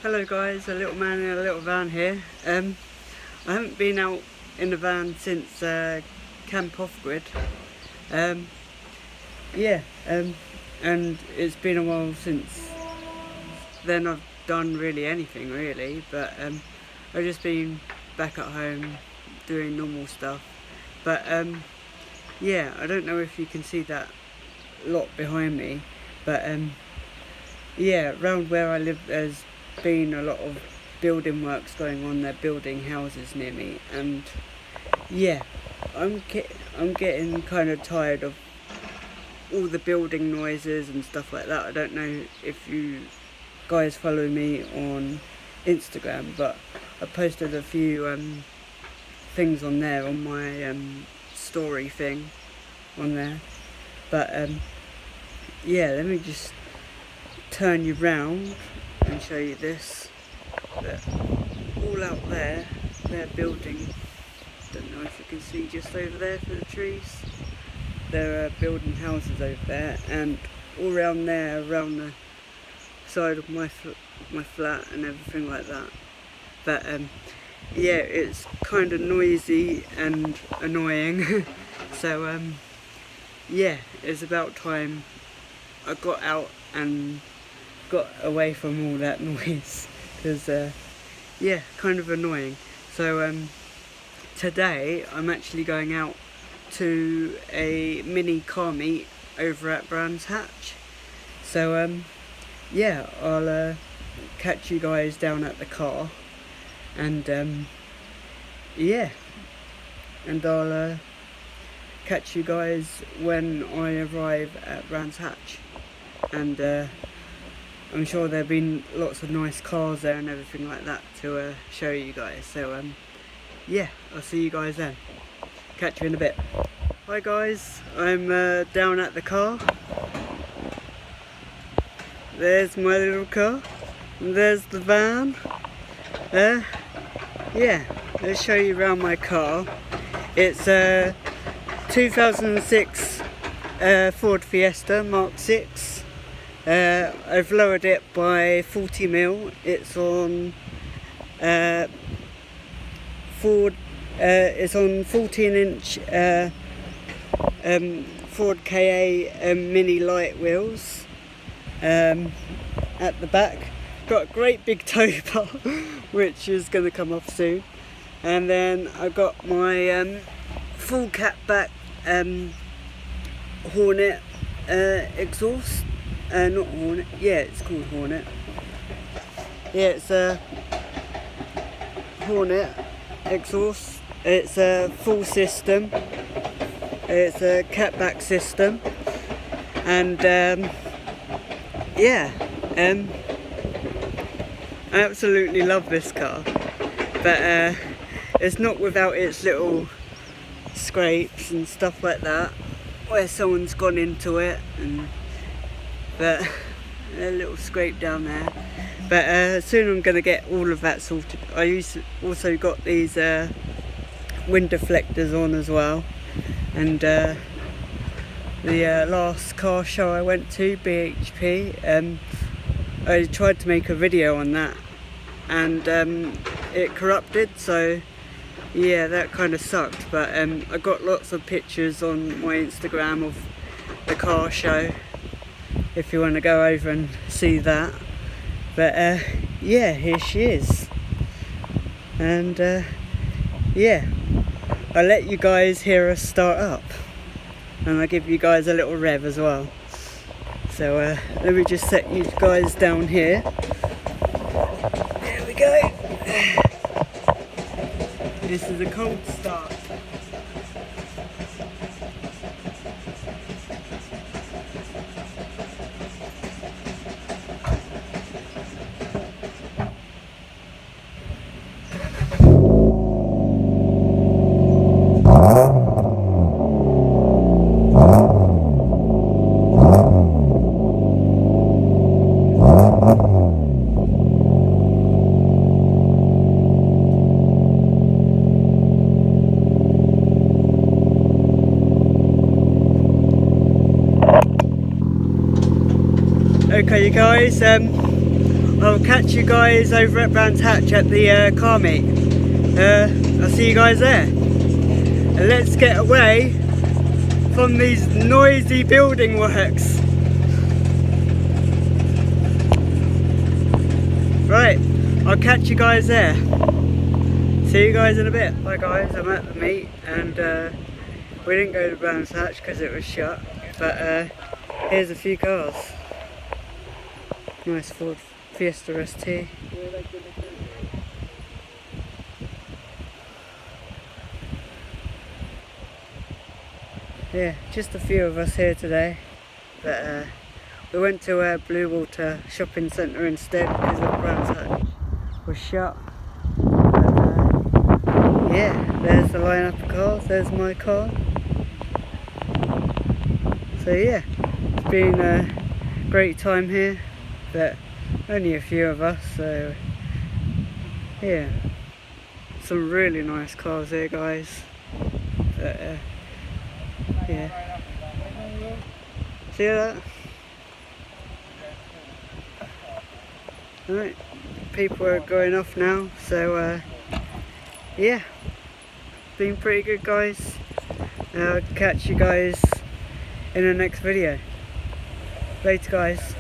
Hello guys, a little man in a little van here. I haven't been out in the van since Camp Off Grid. And it's been a while since then I've done really anything really, but I've just been back at home doing normal stuff. But yeah, I don't know if you can see that lot behind me, but yeah, around where I live there's been a lot of building works going on. They're building houses near me, and yeah, I'm getting kind of tired of all the building noises and stuff like that. I don't know if you guys follow me on Instagram, but I posted a few things on there on my story thing on there. But yeah, let me just turn you round and show you this. But all out there, they're building, don't know if you can see just over there through the trees, they're building houses over there, and all around there, around the side of my flat and everything like that. But yeah, it's kind of noisy and annoying. So yeah, it's about time I got out and got away from all that noise, because yeah, kind of annoying. So today I'm actually going out to a mini car meet over at Brands Hatch. So yeah, I'll catch you guys down at the car, and yeah, and I'll catch you guys when I arrive at Brands Hatch. And I'm sure there've been lots of nice cars there and everything like that to show you guys. So yeah, I'll see you guys then. Catch you in a bit. Hi guys, I'm down at the car. There's my little car, and there's the van. Yeah, let's show you around my car. It's a 2006 Ford Fiesta Mark 6. I've lowered it by 40mm. It's on it's on 14-inch Ford KA mini light wheels. At the back, got a great big tow bar, which is going to come off soon. And then I got my full cat back Hornet exhaust. Not Hornet, yeah, it's called Hornet. Yeah, it's a Hornet exhaust. It's a full system. It's a catback system, and yeah, I absolutely love this car. But it's not without its little scrapes and stuff like that, where someone's gone into it, and but a little scrape down there. But soon I'm going to get all of that sorted. I also got these wind deflectors on as well. And the last car show I went to, BHP, I tried to make a video on that, and it corrupted, so yeah, that kind of sucked. But I got lots of pictures on my Instagram of the car show, if you want to go over and see that. But yeah, here she is. And yeah, I'll let you guys hear her start up, and I'll give you guys a little rev as well. So let me just set you guys down here. There we go. This is a cold start. Okay, you guys, I'll catch you guys over at Brands Hatch at the car meet. I'll see you guys there. And let's get away from these noisy building works. Right, I'll catch you guys there. See you guys in a bit. Hi guys, I'm at the meet and we didn't go to Brands Hatch because it was shut, but here's a few cars. Nice Ford Fiesta ST. Yeah, just a few of us here today, but we went to Blue Water Shopping Centre instead because the Brands Hatch was shut. But, yeah, there's the line-up of cars, there's my car. So yeah, it's been a great time here, but only a few of us, so yeah, some really nice cars here guys. But, yeah, see that? Right, people are going off now, so yeah, been pretty good guys. I'll catch you guys in the next video. Later guys.